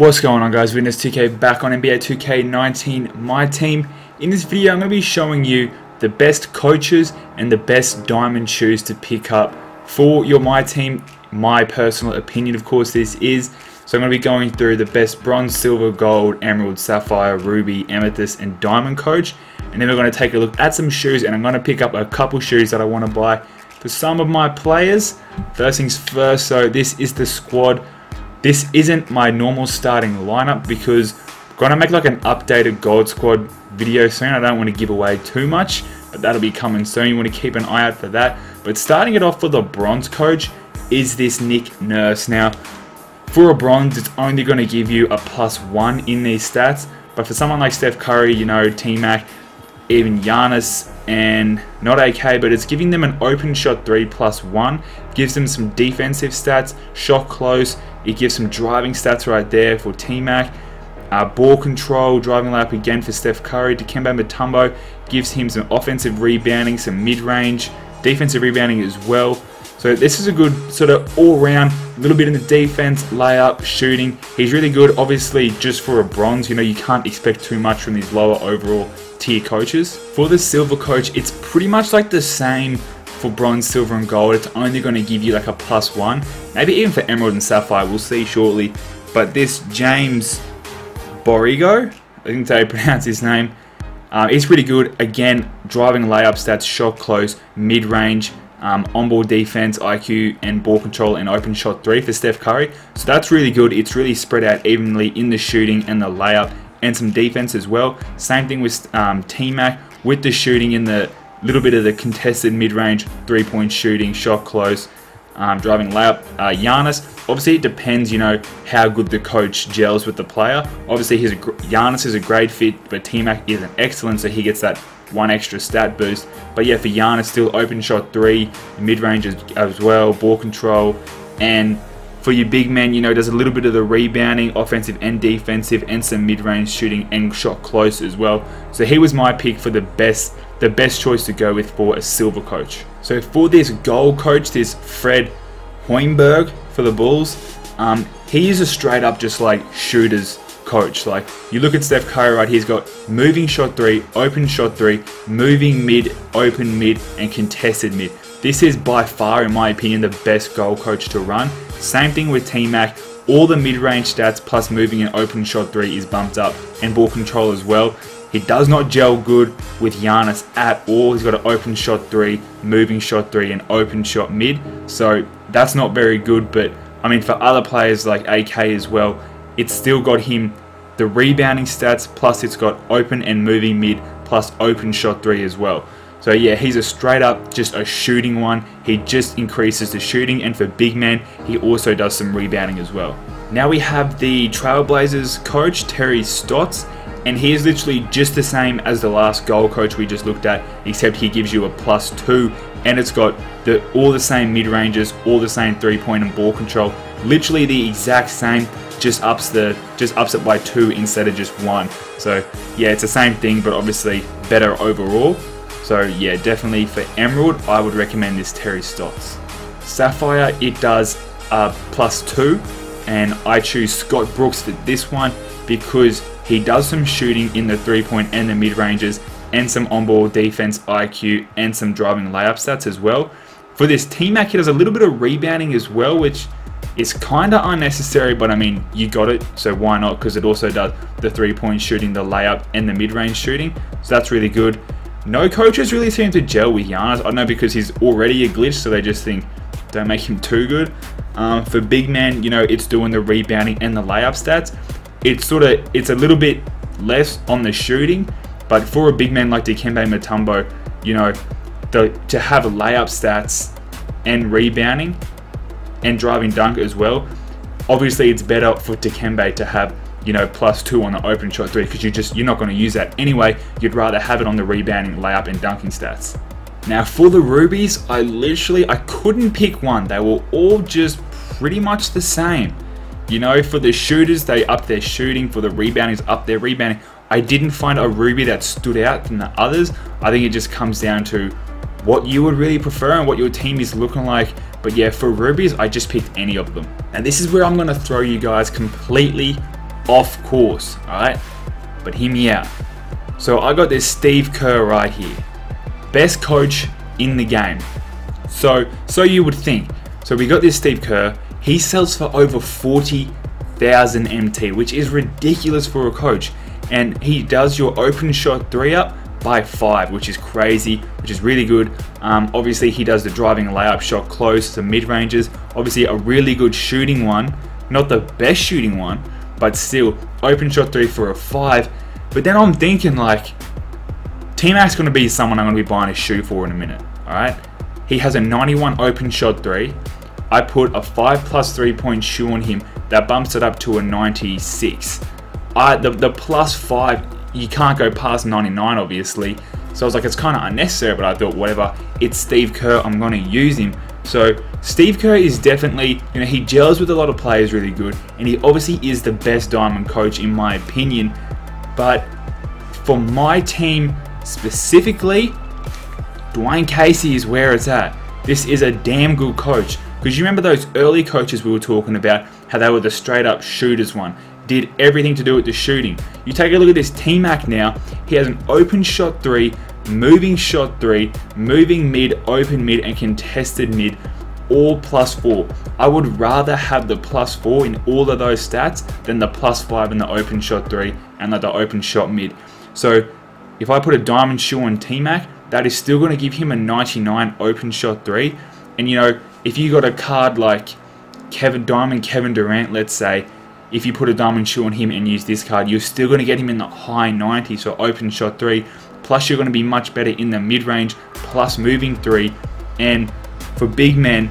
What's going on, guys? Witness 2K back on NBA 2K19 Myteam. In this video I'm going to be showing you the best coaches and the best diamond shoes to pick up for your Myteam. My personal opinion, of course, this is. So I'm going to be going through the best bronze, silver, gold, emerald, sapphire, ruby, amethyst and diamond coach. And then we're going to take a look at some shoes, and I'm going to pick up a couple shoes that I want to buy for some of my players. First things first, so this is the squad. This isn't my normal starting lineup because I'm going to make like an updated gold squad video soon. I don't want to give away too much, but that'll be coming soon. You want to keep an eye out for that. But starting it off for the bronze coach is this Nick Nurse. Now, for a bronze, it's only going to give you a +1 in these stats. But for someone like Steph Curry, you know, T-Mac, even Giannis, and not AK, but it's giving them an open shot 3 +1. Gives them some defensive stats, shot close. It gives some driving stats right there for T-Mac. Ball control, driving layup again for Steph Curry. Dikembe Mutombo gives him some offensive rebounding, some mid-range, defensive rebounding as well. So this is a good sort of all-round, a little bit in the defense, layup, shooting. He's really good, obviously, just for a bronze. You know, you can't expect too much from these lower overall tier coaches. For the silver coach, it's pretty much like the same for bronze, silver and gold. It's only going to give you like a +1, maybe even for emerald and sapphire, we'll see shortly. But this James Borrego, I think that's how you pronounce his name, he's pretty good. Again, driving layup stats, shot close, mid-range, on-ball defense, IQ and ball control, and open shot 3 for Steph Curry. So that's really good. It's really spread out evenly in the shooting and the layup and some defense as well. Same thing with T-Mac with the shooting in the little bit of the contested mid-range, 3-point shooting, shot close, driving layup. Giannis, obviously it depends, you know, how good the coach gels with the player. Obviously Giannis is a great fit, but T-Mac isn't excellent, so he gets that one extra stat boost. But yeah, for Giannis, still open shot 3, mid-range as well, ball control, and for your big man, you know, does a little bit of the rebounding, offensive and defensive, and some mid-range shooting and shot close as well. So he was my pick for the best choice to go with for a silver coach. So for this gold coach, this Fred Hoiberg for the Bulls, he is a straight up just like shooters coach. Like, you look at Steph Curry, right? He's got moving shot 3, open shot 3, moving mid, open mid, and contested mid. This is by far, in my opinion, the best goal coach to run. Same thing with T-Mac. All the mid-range stats plus moving and open shot 3 is bumped up, and ball control as well. He does not gel good with Giannis at all. He's got an open shot 3, moving shot 3, and open shot mid. So that's not very good, but I mean, for other players like AK as well, it's still got him the rebounding stats, plus it's got open and moving mid, plus open shot 3 as well. So yeah, he's a straight up just a shooting one. He just increases the shooting, and for big man, he also does some rebounding as well. Now we have the Trailblazers coach, Terry Stotts, and he is literally just the same as the last goal coach we just looked at, except he gives you a +2, and it's got all the same mid-ranges, all the same 3-point and ball control, literally the exact same, just ups it by 2 instead of just 1. So yeah, it's the same thing, but obviously better overall. So yeah, definitely for emerald, I would recommend this Terry Stotts. Sapphire, it does +2, and I choose Scott Brooks for this one because he does some shooting in the 3-point and the mid-ranges, and some on-ball defense, IQ, and some driving layup stats as well. For this T-Mac, he does a little bit of rebounding as well, which is kind of unnecessary, but I mean, you got it, so why not? Because it also does the 3-point shooting, the layup, and the mid-range shooting, so that's really good. No coaches really seem to gel with Giannis. I don't know, because he's already a glitch, so they just think, don't make him too good. For big man, you know, it's doing the rebounding and the layup stats. It's a little bit less on the shooting, but for a big man like Dikembe Mutombo, you know, to have layup stats and rebounding and driving dunk as well, obviously it's better for Dikembe to have, you know, +2 on the open shot 3, because you're not going to use that anyway. You'd rather have it on the rebounding, layup, and dunking stats. Now for the rubies, I couldn't pick one. They were all just pretty much the same. You know, for the shooters, they up their shooting. For the rebounders, up their rebounding. I didn't find a ruby that stood out from the others. I think it just comes down to what you would really prefer and what your team is looking like. But yeah, for rubies, I just picked any of them. And this is where I'm going to throw you guys completely Of course, alright? But hear me out. So I got this Steve Kerr right here. Best coach in the game. So you would think. So we got this Steve Kerr. He sells for over 40,000 MT, which is ridiculous for a coach. And he does your open shot 3-up by 5, which is crazy, which is really good. Obviously he does the driving layup shot close to mid-ranges. Obviously a really good shooting one. Not the best shooting one, but still open shot 3 for a 5. But then I'm thinking like, T-Mac's going to be someone I'm going to be buying a shoe for in a minute. Alright, he has a 91 open shot 3. I put a 5+ 3-point shoe on him that bumps it up to a 96. The +5, you can't go past 99 obviously. So I was like, it's kind of unnecessary, but I thought whatever, it's Steve Kerr, I'm going to use him. So Steve Kerr is definitely, he gels with a lot of players really good, and he obviously is the best diamond coach in my opinion. But for my team specifically, Dwayne Casey is where it's at. This is a damn good coach. Because you remember those early coaches we were talking about, how they were the straight up shooters one. Did everything to do with the shooting. You take a look at this T-Mac now. He has an open shot 3, moving shot 3, moving mid, open mid, and contested mid, all +4. I would rather have the +4 in all of those stats than the +5 in the open shot 3 and the open shot mid. So if I put a diamond shoe on T-Mac, that is still going to give him a 99 open shot 3. And if you got a card like Kevin Durant, let's say, if you put a diamond shoe on him and use this card, you're still going to get him in the high 90s, so open shot 3. Plus you're going to be much better in the mid-range, plus moving 3. And for big men,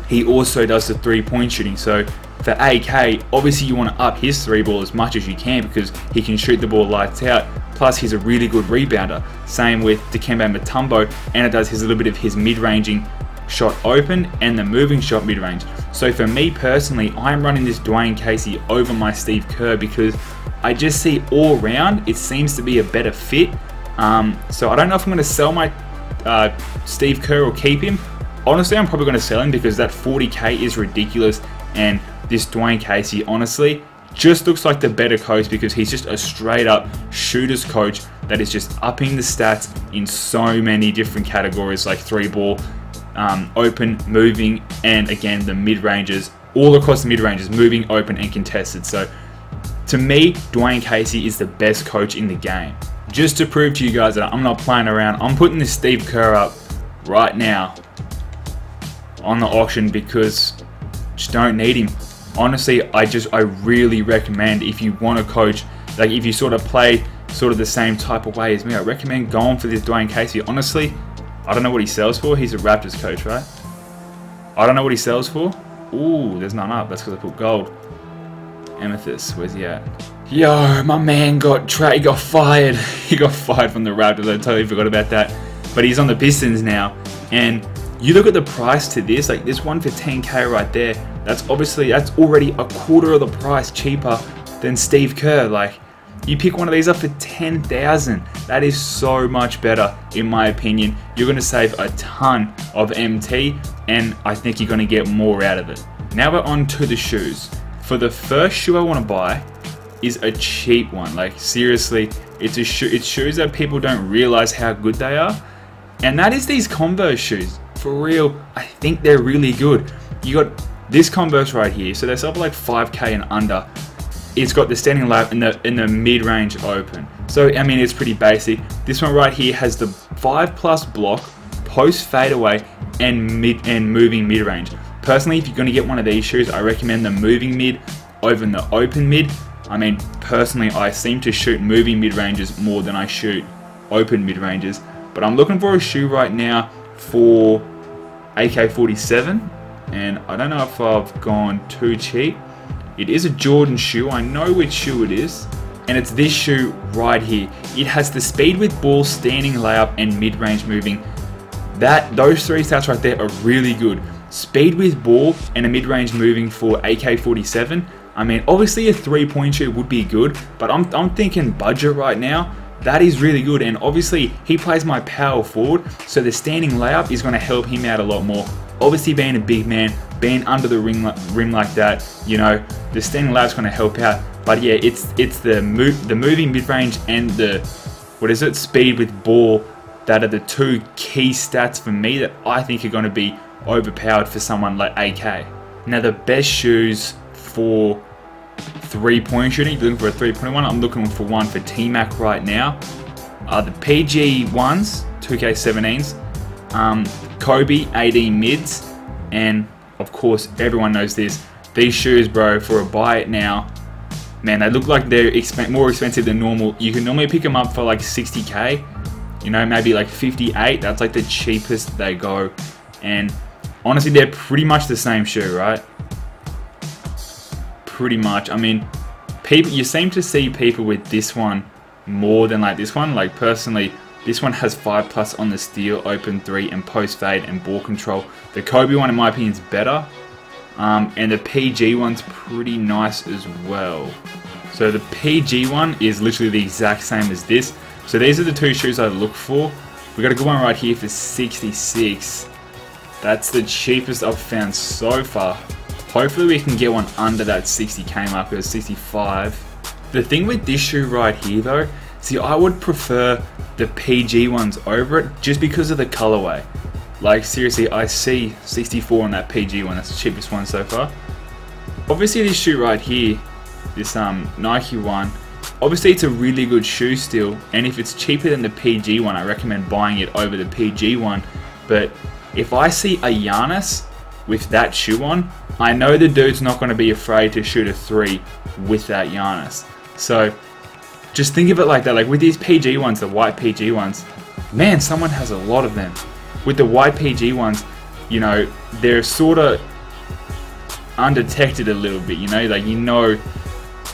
he also does the 3-point shooting. So for AK, obviously you want to up his 3-ball as much as you can because he can shoot the ball lights out. Plus he's a really good rebounder. Same with Dikembe Mutombo, and it does his little bit of his mid-ranging shot open and the moving shot mid-range. So for me personally, I'm running this Dwayne Casey over my Steve Kerr because I just see all round it seems to be a better fit. So I don't know if I'm going to sell my Steve Kerr or keep him. Honestly, I'm probably going to sell him because that 40k is ridiculous, and this Dwayne Casey honestly just looks like the better coach because he's just a straight up shooters coach that is just upping the stats in so many different categories like 3-ball, open, moving, and again the mid-ranges, all across the mid-ranges, moving, open, and contested. So to me, Dwayne Casey is the best coach in the game. Just to prove to you guys that I'm not playing around, I'm putting this Steve Kerr up right now on the auction because just don't need him. Honestly, I really recommend, if you want a coach, like if you sort of play sort of the same type of way as me, I recommend going for this Dwayne Casey. Honestly, I don't know what he sells for. He's a Raptors coach, right? I don't know what he sells for. Ooh, there's none up. That's because I put gold. Amethyst, where's he at? Yo, my man got fired. He got fired from the Raptors. I totally forgot about that. But he's on the Pistons now. And you look at the price to this, like this one for 10k right there. That's already a quarter of the price cheaper than Steve Kerr. Like, you pick one of these up for 10,000. That is so much better, in my opinion. You're going to save a ton of MT, and I think you're going to get more out of it. Now we're on to the shoes. For the first shoe I want to buy is a cheap one. Like, seriously, it's shoes that people don't realize how good they are, and that is these Converse shoes. For real, I think they're really good. You got this Converse right here, so they're sort of like 5k and under. It's got the standing layup in the mid-range open. So I mean, it's pretty basic. This one right here has the 5+ block, post fadeaway, and moving mid-range. Personally, if you're going to get one of these shoes, I recommend the moving mid over the open mid. I mean, personally, I seem to shoot moving mid-ranges more than I shoot open mid-ranges. But I'm looking for a shoe right now for AK-47, and I don't know if I've gone too cheap. It is a Jordan shoe, I know which shoe it is, and it's this shoe right here. It has the speed with ball, standing layup, and mid-range moving. Those 3 stats right there are really good. Speed with ball and a mid-range moving for AK-47. I mean, obviously a 3-point shoe would be good, but I'm thinking budget right now. that is really good. And obviously he plays my power forward, so the standing layup is going to help him out a lot more. Obviously being a big man, being under the rim like that, you know, the standing layup's going to help out. But yeah, it's the moving mid-range and the speed with ball that are the two key stats for me that I think are going to be overpowered for someone like AK. Now the best shoes for 3-point shooting, if you're looking for a 3-point one, I'm looking for one for T-Mac right now. The PG ones, 2K17s, Kobe 18 mids, and of course everyone knows this. These shoes, bro, for a buy it now, man, they look like they're more expensive than normal. You can normally pick them up for like 60k, you know, maybe like 58. That's like the cheapest they go, and honestly, they're pretty much the same shoe, right? Pretty much. I mean, you seem to see people with this one more than like this one. Like personally, this one has 5+ on the steal, open 3, and post fade and ball control. The Kobe one, in my opinion, is better, and the PG one's pretty nice as well. So the PG one is literally the exact same as this. So these are the two shoes I look for. We got a good one right here for 66. That's the cheapest I've found so far. Hopefully we can get one under that 60k mark, or 65. The thing with this shoe right here though, see, I would prefer the PG ones over it just because of the colorway. Like seriously, I see 64 on that PG one. That's the cheapest one so far. Obviously this shoe right here, this Nike one, obviously it's a really good shoe still, and if it's cheaper than the PG one, I recommend buying it over the PG one. But if I see a Giannis with that shoe on, I know the dude's not going to be afraid to shoot a 3 with that Giannis. So just think of it like that. Like with these PG ones, the white PG ones, man, someone has a lot of them. With the white PG ones, you know, they're sort of undetected a little bit, you know, like, you know,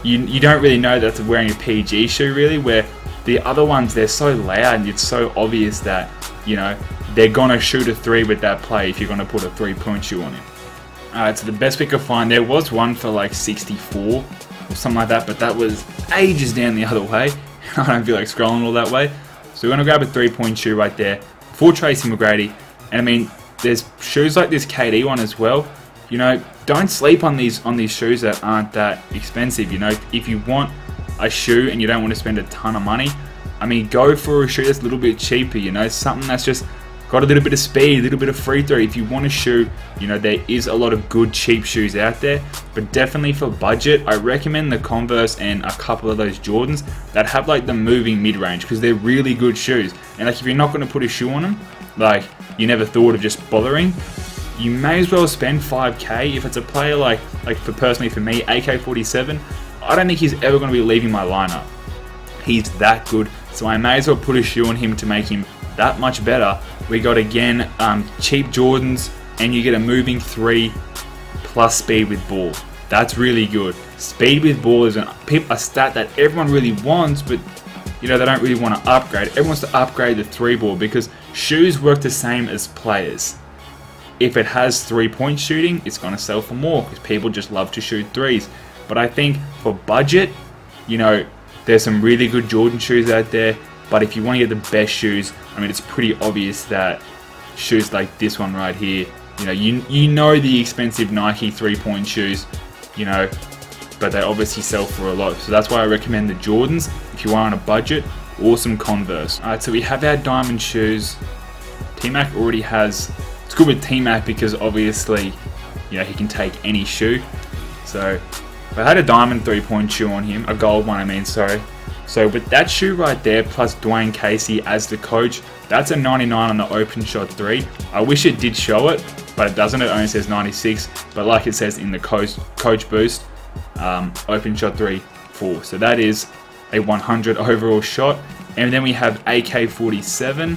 you don't really know that they're wearing a PG shoe really, where the other ones, they're so loud and it's so obvious that, you know, they're gonna shoot a 3 with that play if you're gonna put a 3-point shoe on him. Alright, so the best we could find, there was one for like 64 or something like that, but that was ages down the other way. I don't feel like scrolling all that way. So we're gonna grab a 3-point shoe right there for Tracy McGrady. And I mean, there's shoes like this KD one as well. You know, don't sleep on these shoes that aren't that expensive. You know, if you want a shoe and you don't want to spend a ton of money, I mean, go for a shoe that's a little bit cheaper. You know, something that's just got a little bit of speed, a little bit of free throw. If you want a shoe, you know, there is a lot of good cheap shoes out there, but definitely for budget, I recommend the Converse and a couple of those Jordans that have like the moving mid-range, because they're really good shoes. And like, if you're not going to put a shoe on them, like you never thought of just bothering, you may as well spend 5k. If it's a player like personally for me, AK-47, I don't think he's ever going to be leaving my lineup. He's that good, so I may as well put a shoe on him to make him that much better. We got again cheap Jordans, and you get a moving 3 plus speed with ball. That's really good. Speed with ball is a stat that everyone really wants, but you know, they don't really want to upgrade. Everyone wants to upgrade the 3 ball because shoes work the same as players. If it has 3-point shooting, it's going to sell for more because people just love to shoot 3s. But I think for budget, you know, there's some really good Jordan shoes out there. But if you want to get the best shoes, I mean, it's pretty obvious that shoes like this one right here, you know, you know the expensive Nike 3-point shoes, you know, but they obviously sell for a lot. So that's why I recommend the Jordans if you are on a budget, or some Converse. Alright, so we have our diamond shoes. T-Mac already has, it's good with T-Mac because obviously, you know, he can take any shoe. So I had a diamond 3-point shoe on him, a gold one I mean, sorry. So with that shoe right there, plus Dwayne Casey as the coach, that's a 99 on the open shot 3. I wish it did show it, but it doesn't. It only says 96. But like it says in the coach boost, open shot 3, 4. So that is a 100 overall shot. And then we have AK-47,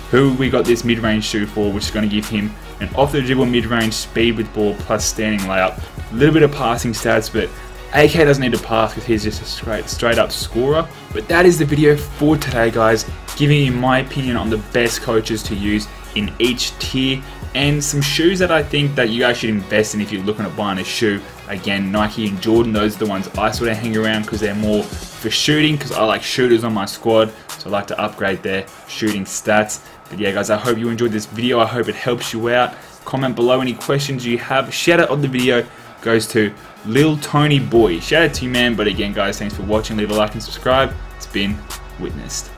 who we got this mid-range shoe for, which is going to give him an off-the-dribble mid-range speed with ball plus standing layup. A little bit of passing stats, but AK doesn't need to pass because he's just a straight up scorer. But that is the video for today, guys, giving you my opinion on the best coaches to use in each tier, and some shoes that I think that you guys should invest in if you're looking at buying a shoe. Again, Nike and Jordan, those are the ones I sort of hang around because they're more for shooting, because I like shooters on my squad, so I like to upgrade their shooting stats. But yeah guys, I hope you enjoyed this video. I hope it helps you out. Comment below any questions you have. Shout out on the video goes to Lil Tony Boy. Shout out to you, man. But again guys, thanks for watching. Leave a like and subscribe. It's been witnessed.